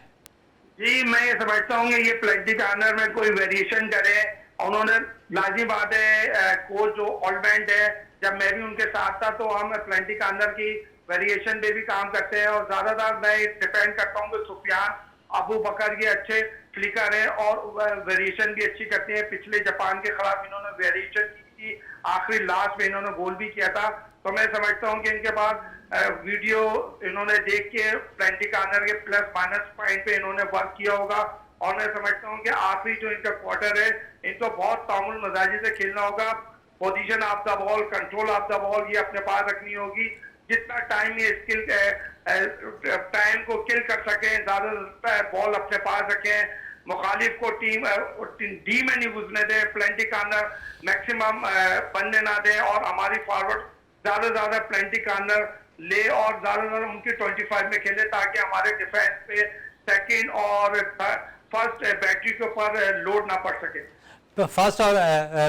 जी मैं ये समझता हूँ कि ये पेनल्टी कॉर्नर में कोई वेरिएशन करे। उन्होंने लाजिम बात है, कोच जो ऑलराउंड है, जब मैं भी उनके साथ था तो हम पेनल्टी कॉर्नर की वेरिएशन पे भी काम करते हैं। और ज्यादातर मैं डिपेंड करता हूँ कि सुफियान अबू बकर ये अच्छे फ्लिकर है और वेरिएशन भी अच्छी करते हैं। पिछले जापान के खिलाफ इन्होंने वेरिएशन की थी, आखिरी लास्ट में इन्होंने गोल भी किया था। तो मैं समझता हूँ कि इनके पास वीडियो इन्होंने देख के पेनल्टी कॉर्नर के प्लस माइनस पॉइंट पे इन्होंने वर्क किया होगा। और मैं समझता हूँ कि आखिरी जो इनका क्वार्टर है इनको बहुत तामुल मजाजी से खेलना होगा। Position of the ball, control of the ball ये अपने पास रखनी होगी। जितना टाइम ये स्किल टाइम को किल कर सके, ज्यादा बॉल अपने पास रखें, मुखालिफ को टीम डी में नहीं घुसने दें, पेनल्टी कॉर्नर मैक्सिमम बनने ना दें, और हमारी फॉरवर्ड ज्यादा पेनल्टी कॉर्नर ले और ज्यादा उनकी 25 में खेले, ताकि हमारे डिफेंस पे सेकंड और फर्स्ट बैटरी के ऊपर लोड ना पड़ सके, फर्स्ट और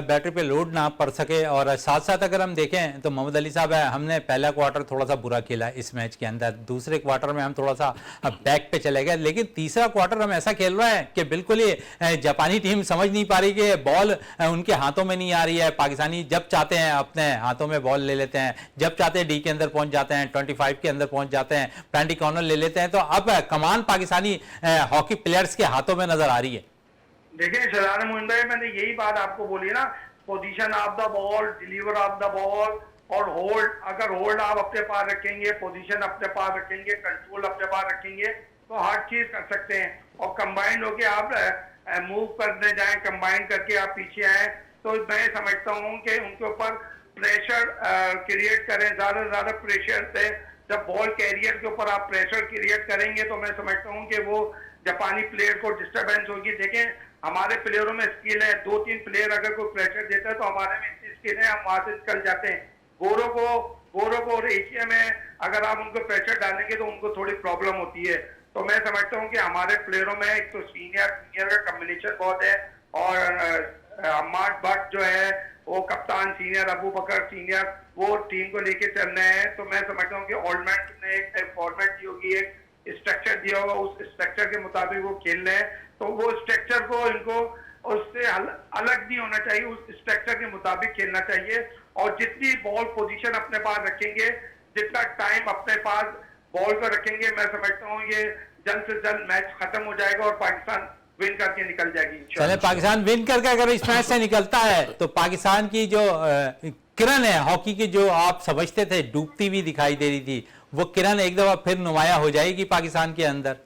बैटरी पे लोड ना पड़ सके। और साथ साथ अगर हम देखें तो मोहम्मद अली साहब, हमने पहला क्वार्टर थोड़ा सा बुरा खेला इस मैच के अंदर, दूसरे क्वार्टर में हम थोड़ा सा बैक पे चले गए, लेकिन तीसरा क्वार्टर हम ऐसा खेल रहे हैं कि बिल्कुल ही जापानी टीम समझ नहीं पा रही कि बॉल उनके हाथों में नहीं आ रही है। पाकिस्तानी जब चाहते हैं अपने हाथों में बॉल ले लेते हैं, जब चाहते हैं डी के अंदर पहुंच जाते हैं, 25 के अंदर पहुंच जाते हैं, पेनल्टी कॉर्नर ले लेते हैं। तो अब कमान पाकिस्तानी हॉकी प्लेयर्स के हाथों में नजर आ रही है। देखिए शहजाद मोइन भाई, मैंने यही बात आपको बोली ना, position of the ball, deliver of the ball और होल्ड। अगर होल्ड आप अपने पास रखेंगे, पोजीशन अपने पास रखेंगे, कंट्रोल अपने पास रखेंगे, तो हर चीज कर सकते हैं। और कंबाइंड होके आप मूव करने जाएं, कंबाइन करके आप पीछे आए, तो मैं समझता हूँ कि उनके ऊपर प्रेशर क्रिएट करें, ज्यादा से ज्यादा प्रेशर से। जब बॉल कैरियर के ऊपर आप प्रेशर क्रिएट करेंगे तो मैं समझता हूँ कि वो जापानी प्लेयर को डिस्टर्बेंस होगी। देखें हमारे प्लेयरों में स्किल है, 2-3 प्लेयर अगर कोई प्रेशर देता है तो हमारे में इतनी स्किल है, हम वहां से निकल जाते हैं। गोरों को और एशिया में अगर आप उनको प्रेशर डालेंगे तो उनको थोड़ी प्रॉब्लम होती है। तो मैं समझता हूँ कि हमारे प्लेयरों में एक तो सीनियर का कॉम्बिनेशन बहुत है, और अम्माद भट्ट जो है वो कप्तान सीनियर, अबू बकर सीनियर, वो टीम को लेके चल रहे हैं। तो मैं समझता हूँ कि ऑलराउंड ने एक फॉर्मेट दी होगी, एक स्ट्रक्चर दिया होगा, उस स्ट्रक्चर के मुताबिक वो खेल रहे हैं। तो वो स्ट्रक्चर को इनको उससे अलग नहीं होना चाहिए, उस स्ट्रक्चर के मुताबिक खेलना चाहिए। और जितनी बॉल पोजीशन अपने पास रखेंगे, जितना टाइम अपने पास बॉल को रखेंगे, मैं समझता हूँ ये जल्द से जल्द मैच खत्म हो जाएगा और पाकिस्तान विन करके निकल जाएगी। चले, पाकिस्तान विन करके अगर इस मैच से निकलता है तो पाकिस्तान की जो किरण है हॉकी की, जो आप समझते थे डूबती हुई दिखाई दे रही थी, वो किरण एक दफा फिर नुमाया हो जाएगी पाकिस्तान के अंदर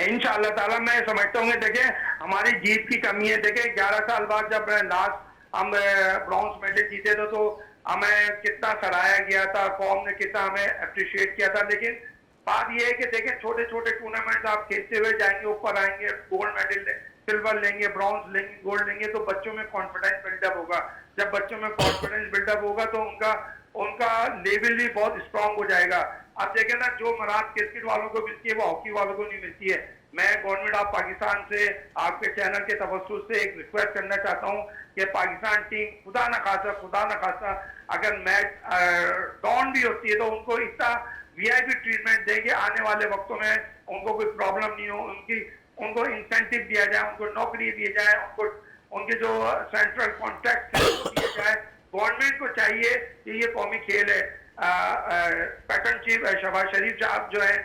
इंशाअल्लाह ताला। मैं समझता हूँ देखिए हमारी जीत की कमी है। देखिए 11 साल बाद जब लास्ट हम ब्रॉन्ज मेडल जीते थे तो हमें कितना सराहाया गया था, कौम ने कितना हमें अप्रिशिएट किया था। लेकिन बात यह है कि देखिए छोटे छोटे टूर्नामेंट आप खेलते हुए जाएंगे, ऊपर आएंगे, गोल्ड मेडल सिल्वर लेंगे, ब्रॉन्ज लेंगे, गोल्ड लेंगे तो बच्चों में कॉन्फिडेंस बिल्डअप होगा। जब बच्चों में कॉन्फिडेंस बिल्डअप होगा तो उनका लेवल भी बहुत स्ट्रांग हो जाएगा। अब देखें ना, जो मराद क्रिकेट वालों को मिलती है वो हॉकी वालों को नहीं मिलती है। मैं गवर्नमेंट ऑफ पाकिस्तान से आपके चैनल के तवज्जुह से एक रिक्वेस्ट करना चाहता हूं कि पाकिस्तान टीम खुदा न खासा अगर मैच डाउन भी होती है तो उनको इतना वीआईपी ट्रीटमेंट दें कि आने वाले वक्तों में उनको कोई प्रॉब्लम नहीं हो, उनको इंसेंटिव दिया जाए, उनको नौकरी दी जाए, उनके जो सेंट्रल कॉन्ट्रैक्ट दिए जाए। गवर्नमेंट को चाहिए कि ये कौमी खेल है। पैटर्न चीफ शहबाज शरीफ साहब जो है,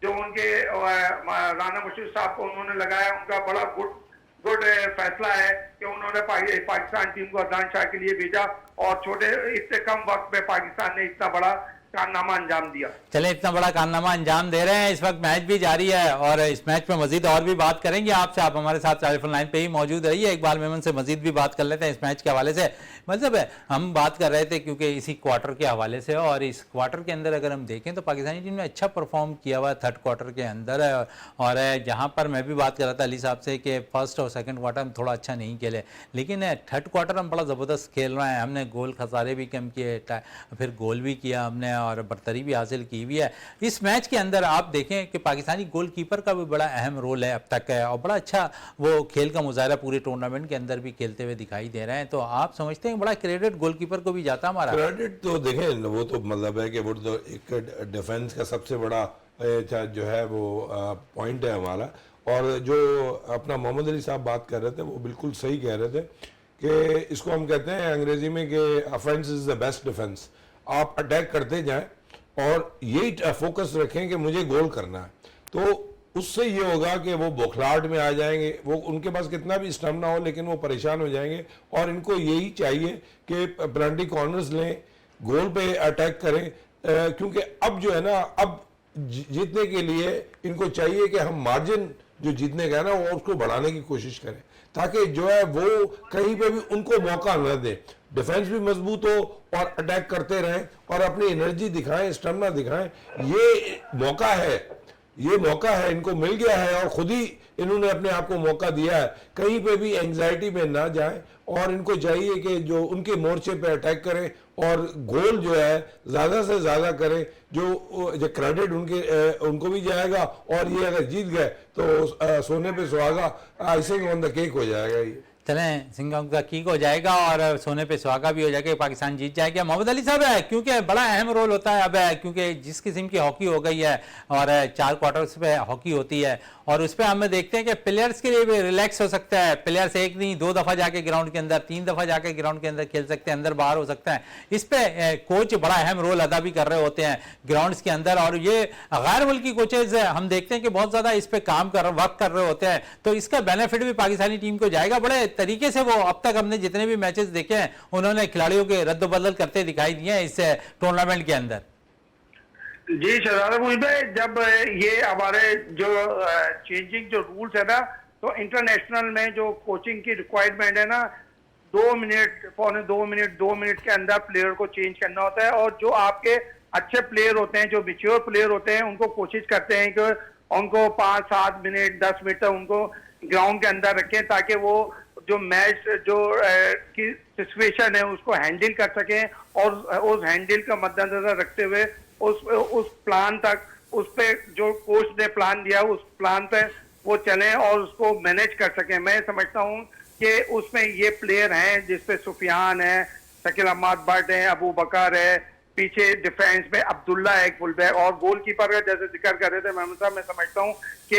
जो उनके राना मुर्शिद साहब को उन्होंने लगाया, उनका बड़ा गुड फैसला है कि उन्होंने पाकिस्तान टीम को अदनान शाह के लिए भेजा और छोटे इतने कम वक्त में पाकिस्तान ने इतना बड़ा कारनामा अंजाम दिया। चले, इतना बड़ा कारनामा अंजाम दे रहे हैं। इस वक्त मैच भी जारी है और इस मैच में मजीद और भी बात करेंगे आपसे। आप हमारे साथ टेलीफोन लाइन पे ही मौजूद रहिए। इकबाल मेमन से मजीद भी बात कर लेते हैं इस मैच के हवाले से। मतलब है, हम बात कर रहे थे क्योंकि इसी क्वार्टर के हवाले से, और इस क्वार्टर के अंदर अगर हम देखें तो पाकिस्तानी टीम ने अच्छा परफॉर्म किया हुआ थर्ड क्वार्टर के अंदर है। और जहाँ पर मैं भी बात कर रहा था अली साहब से कि फर्स्ट और सेकंड क्वार्टर हम थोड़ा अच्छा नहीं खेले, लेकिन थर्ड क्वार्टर हम बड़ा ज़बरदस्त खेल रहे हैं। हमने गोल खसारे भी कम किए, फिर गोल भी किया हमने और बरतरी भी हासिल की हुई है। इस मैच के अंदर आप देखें कि पाकिस्तानी गोलकीपर का भी बड़ा अहम रोल है अब तक है, और बड़ा अच्छा वो खेल का मुजाहरा पूरे टूर्नामेंट के अंदर भी खेलते हुए दिखाई दे रहे हैं। तो आप समझते हैं बड़ा क्रेडिट गोलकीपर को भी जाता हमारा? क्रेडिट तो देखें, वो तो मतलब है कि वो तो एक डिफेंस का सबसे बड़ा जो है वो पॉइंट है हमारा। और जो अपना मोहम्मद अली साहब बात कर रहे थे वो बिल्कुल सही कह रहे थे कि इसको हम कहते हैं अंग्रेजी में कि offence is the best defence. आप अटैक करते जाएं और यही फोकस रखें कि मुझे गोल करना है, तो उससे ये होगा कि वो बौखलाहट में आ जाएंगे। वो उनके पास कितना भी स्टैमिना हो लेकिन वो परेशान हो जाएंगे। और इनको यही चाहिए कि पेनल्टी कॉर्नर्स लें, गोल पे अटैक करें, क्योंकि अब जो है ना, अब जीतने के लिए इनको चाहिए कि हम मार्जिन जो जीतने का है ना वो उसको बढ़ाने की कोशिश करें, ताकि जो है वो कहीं पे भी उनको मौका न दें। डिफेंस भी मजबूत हो और अटैक करते रहें और अपनी एनर्जी दिखाएं, स्टेमिना दिखाएं। ये मौका है, इनको मिल गया है और खुद ही इन्होंने अपने आप को मौका दिया है। कहीं पे भी एंग्जाइटी में ना जाएं और इनको चाहिए कि जो उनके मोर्चे पे अटैक करें और गोल जो है ज़्यादा से ज़्यादा करें, जो क्रेडिट उनको भी जाएगा। और ये अगर जीत गए तो सोने पे सुहागा, आइसिंग ऑन द केक हो जाएगा। ये चलें, सिंगम का कीक हो जाएगा और सोने पे सुहागा भी हो जाएगा, पाकिस्तान जीत जाएगा। मोहम्मद अली साहब है, क्योंकि बड़ा अहम रोल होता है अब है, क्योंकि जिस किस्म की हॉकी हो गई है और 4 क्वार्टर्स पे हॉकी होती है और उस पर हम देखते हैं कि प्लेयर्स के लिए भी रिलैक्स हो सकता है। प्लेयर्स एक नहीं 2 दफ़ा जाके ग्राउंड के अंदर, 3 दफ़ा जाके ग्राउंड के अंदर खेल सकते हैं, अंदर बाहर हो सकता है। इस पर कोच बड़ा अहम रोल अदा भी कर रहे होते हैं ग्राउंड्स के अंदर। और ये गैर मुल्की कोचेज हम देखते हैं कि बहुत ज़्यादा इस पर वर्क कर रहे होते हैं, तो इसका बेनिफिट भी पाकिस्तानी टीम को जाएगा। बड़े तरीके से वो अब तक हमने जितने भी मैचेस देखे हैं उन्होंने खिलाड़ियों के रद्द-बदल करते दिखाई दिए हैं इस टूर्नामेंट के अंदर। जी शहजादा मुझ भाई, जब ये हमारे जो चेंजिंग जो रूल्स है ना, तो इंटरनेशनल में जो कोचिंग की रिक्वायरमेंट है ना, 2 मिनट, पौने 2 मिनट के अंदर प्लेयर को चेंज करना होता है। और जो आपके अच्छे प्लेयर होते हैं, जो मैच्योर प्लेयर होते हैं, उनको कोशिश करते हैं कि उनको 5-7 मिनट 10 मिनट तक उनको ग्राउंड के अंदर रखें, ताकि वो जो मैच जो की सिचुएशन है उसको हैंडल कर सकें और उस हैंडल का मद्देनजर रखते हुए उस प्लान तक, उस पे जो कोच ने प्लान दिया उस प्लान पे वो चलें और उसको मैनेज कर सकें। मैं समझता हूँ कि उसमें ये प्लेयर हैं जिसपे सुफियान है, शकील अहमद भट्ट है, अबू बकर है, पीछे डिफेंस में अब्दुल्ला है एक फुलबैक, और गोलकीपर का जैसे जिक्र कर रहे थे महमूद साहब, मैं समझता हूँ कि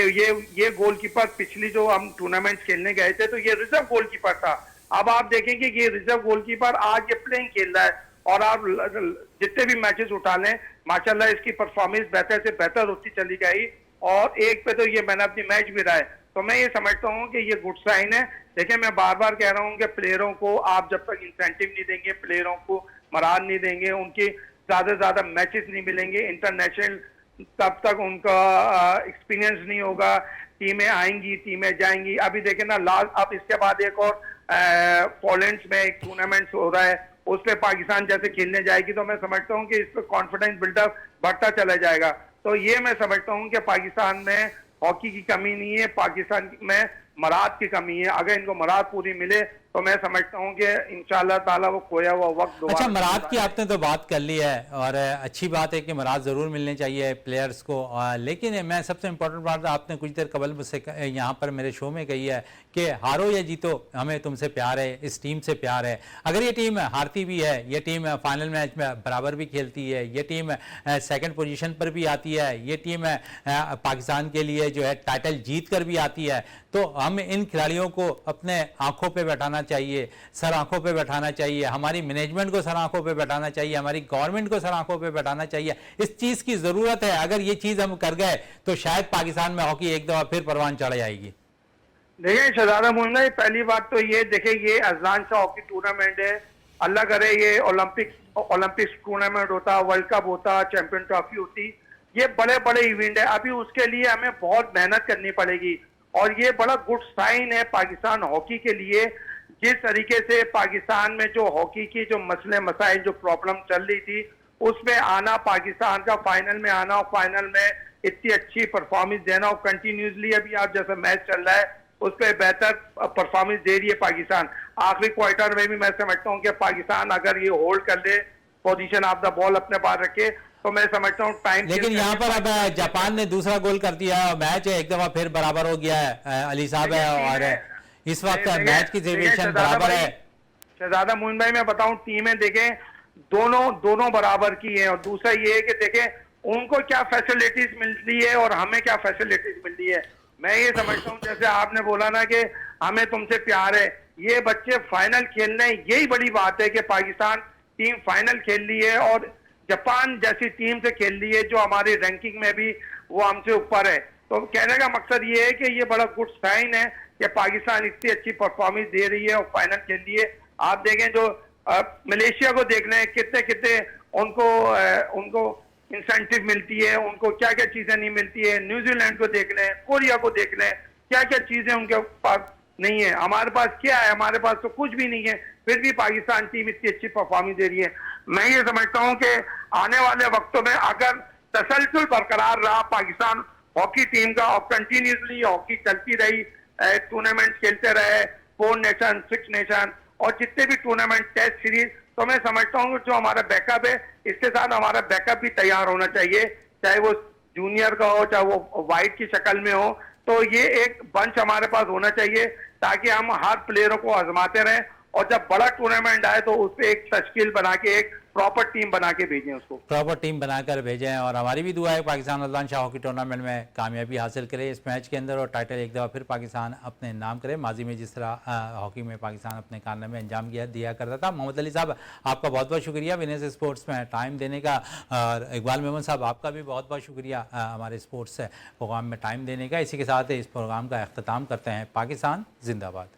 ये गोलकीपर पिछली जो हम टूर्नामेंट खेलने गए थे तो ये रिजर्व गोलकीपर था। अब आप देखेंगे कि ये रिजर्व गोलकीपर आज ये प्लेइंग खेल रहा है और आप जितने भी मैचेस उठा लें माशाल्लाह इसकी परफॉर्मेंस बेहतर से बेहतर होती चली गई और एक पे तो ये मैंने अपनी मैच भी रहा है। तो मैं ये समझता हूँ कि ये गुड साइन है। देखिए मैं बार बार कह रहा हूँ कि प्लेयरों को आप जब तक इंसेंटिव नहीं देंगे, प्लेयरों को मराद नहीं देंगे, उनकी ज्यादा से ज्यादा मैचेस नहीं मिलेंगे इंटरनेशनल, तब तक उनका एक्सपीरियंस नहीं होगा। टीमें आएंगी, टीमें जाएंगी। अभी देखें ना, लास्ट अब इसके बाद एक और पोलैंड में एक टूर्नामेंट हो रहा है, उस पर पाकिस्तान जैसे खेलने जाएगी, तो मैं समझता हूँ कि इस पर कॉन्फिडेंस बिल्डअप बढ़ता चला जाएगा। तो ये मैं समझता हूँ कि पाकिस्तान में हॉकी की कमी नहीं है, पाकिस्तान में मराद की कमी है। अगर इनको मराद पूरी मिले तो मैं समझता हूँ कि इंशाअल्लाह ताला वो खोया हुआ वक्त दोबारा। अच्छा, मराद की आपने तो बात कर ली है और अच्छी बात है कि मराद ज़रूर मिलने चाहिए प्लेयर्स को, लेकिन मैं सबसे इम्पोर्टेंट बात आपने कुछ देर कबल मुझसे यहाँ पर मेरे शो में कही है कि हारो या जीतो हमें तुमसे प्यार है, इस टीम से प्यार है। अगर ये टीम हारती भी है, ये टीम फाइनल मैच में बराबर भी खेलती है, ये टीम सेकंड पोजीशन पर भी आती है, ये टीम पाकिस्तान के लिए जो है टाइटल जीत कर भी आती है, तो हम इन खिलाड़ियों को अपने आंखों पे बैठाना चाहिए, सर आंखों पे बैठाना चाहिए, हमारी मैनेजमेंट को सर आंखों पे बैठाना चाहिए, हमारी गवर्नमेंट को सर आंखों पे बैठाना चाहिए। इस चीज़ की ज़रूरत है। अगर ये चीज़ हम कर गए तो शायद पाकिस्तान में हॉकी एक दफ़ा फिर परवान चढ़ जाएगी। देखिए शहजादा मोइन भाई, पहली बात तो ये देखिए, ये अजलान शाह हॉकी टूर्नामेंट है। अल्लाह करे ये ओलंपिक्स टूर्नामेंट होता, वर्ल्ड कप होता, चैंपियन ट्रॉफी होती, ये बड़े बड़े इवेंट है। अभी उसके लिए हमें बहुत मेहनत करनी पड़ेगी और ये बड़ा गुड साइन है पाकिस्तान हॉकी के लिए। जिस तरीके से पाकिस्तान में जो हॉकी की जो मसले मसाइल जो प्रॉब्लम चल रही थी, उसमें आना, पाकिस्तान का फाइनल में आना और फाइनल में इतनी अच्छी परफॉर्मेंस देना और कंटिन्यूसली अभी आप जैसे मैच चल रहा है उस पर बेहतर परफॉर्मेंस दे रही है पाकिस्तान। आखिरी क्वार्टर में भी मैं समझता हूँ कि पाकिस्तान अगर ये होल्ड कर ले, पोजीशन ऑफ द बॉल अपने पास रखे, तो मैं समझता हूँ टाइम। लेकिन यहाँ पर अब जापान ने दूसरा गोल कर दिया, मैच एक दफा फिर बराबर हो गया है अली साहब है, और इस वक्त मैच की सिचुएशन बराबर है। शहजादा मोइन भाई, मैं बताऊं, टीमें देखें दोनों बराबर की है। और दूसरा ये है कि देखें उनको क्या फैसिलिटीज मिलती है और हमें क्या फैसिलिटीज मिलती है। मैं ये समझता हूँ जैसे आपने बोला ना कि हमें तुमसे प्यार है, ये बच्चे फाइनल खेल रहे हैं, यही बड़ी बात है कि पाकिस्तान टीम फाइनल खेल रही है और जापान जैसी टीम से खेल रही है जो हमारी रैंकिंग में भी वो हमसे ऊपर है। तो कहने का मकसद ये है कि ये बड़ा गुड साइन है कि पाकिस्तान इतनी अच्छी परफॉर्मेंस दे रही है और फाइनल खेल रही है। आप देखें जो मलेशिया को देख लें, कितने कितने उनको इंसेंटिव मिलती है, उनको क्या क्या चीजें नहीं मिलती है। न्यूजीलैंड को देख लें, कोरिया को देख लें, क्या क्या चीजें उनके पास नहीं है। हमारे पास क्या है? हमारे पास तो कुछ भी नहीं है, फिर भी पाकिस्तान टीम इतनी अच्छी परफॉर्मेंस दे रही है। मैं ये समझता हूँ कि आने वाले वक्तों में अगर तसलसल बरकरार रहा पाकिस्तान हॉकी टीम का और कंटिन्यूसली हॉकी चलती रही, टूर्नामेंट खेलते रहे, 4 नेशन 6 नेशन और जितने भी टूर्नामेंट टेस्ट सीरीज, तो मैं समझता हूँ जो हमारा बैकअप है, इसके साथ हमारा बैकअप भी तैयार होना चाहिए, चाहे वो जूनियर का हो चाहे वो वाइट की शक्ल में हो। तो ये एक बंच हमारे पास होना चाहिए ताकि हम हर प्लेयरों को आजमाते रहें और जब बड़ा टूर्नामेंट आए तो उस पर एक तश्कील बना के एक प्रॉपर टीम बना के भेजें, उसको प्रॉपर टीम बनाकर भेजें। और हमारी भी दुआ है Pakistan Azlan Shah hockey tournament में कामयाबी हासिल करे इस मैच के अंदर और टाइटल एक दफ़ा फिर पाकिस्तान अपने नाम करे। माजी में जिस तरह हॉकी में पाकिस्तान अपने कारनामे अंजाम दिया करता था। मोहम्मद अली साहब, आपका बहुत बहुत शुक्रिया विनेस स्पोर्ट्स में टाइम देने का, और इकबाल मेमन साहब आपका भी बहुत बहुत शुक्रिया हमारे स्पोर्ट्स प्रोग्राम में टाइम देने का। इसी के साथ इस प्रोग्राम का अख्ताम करते हैं। पाकिस्तान जिंदाबाद।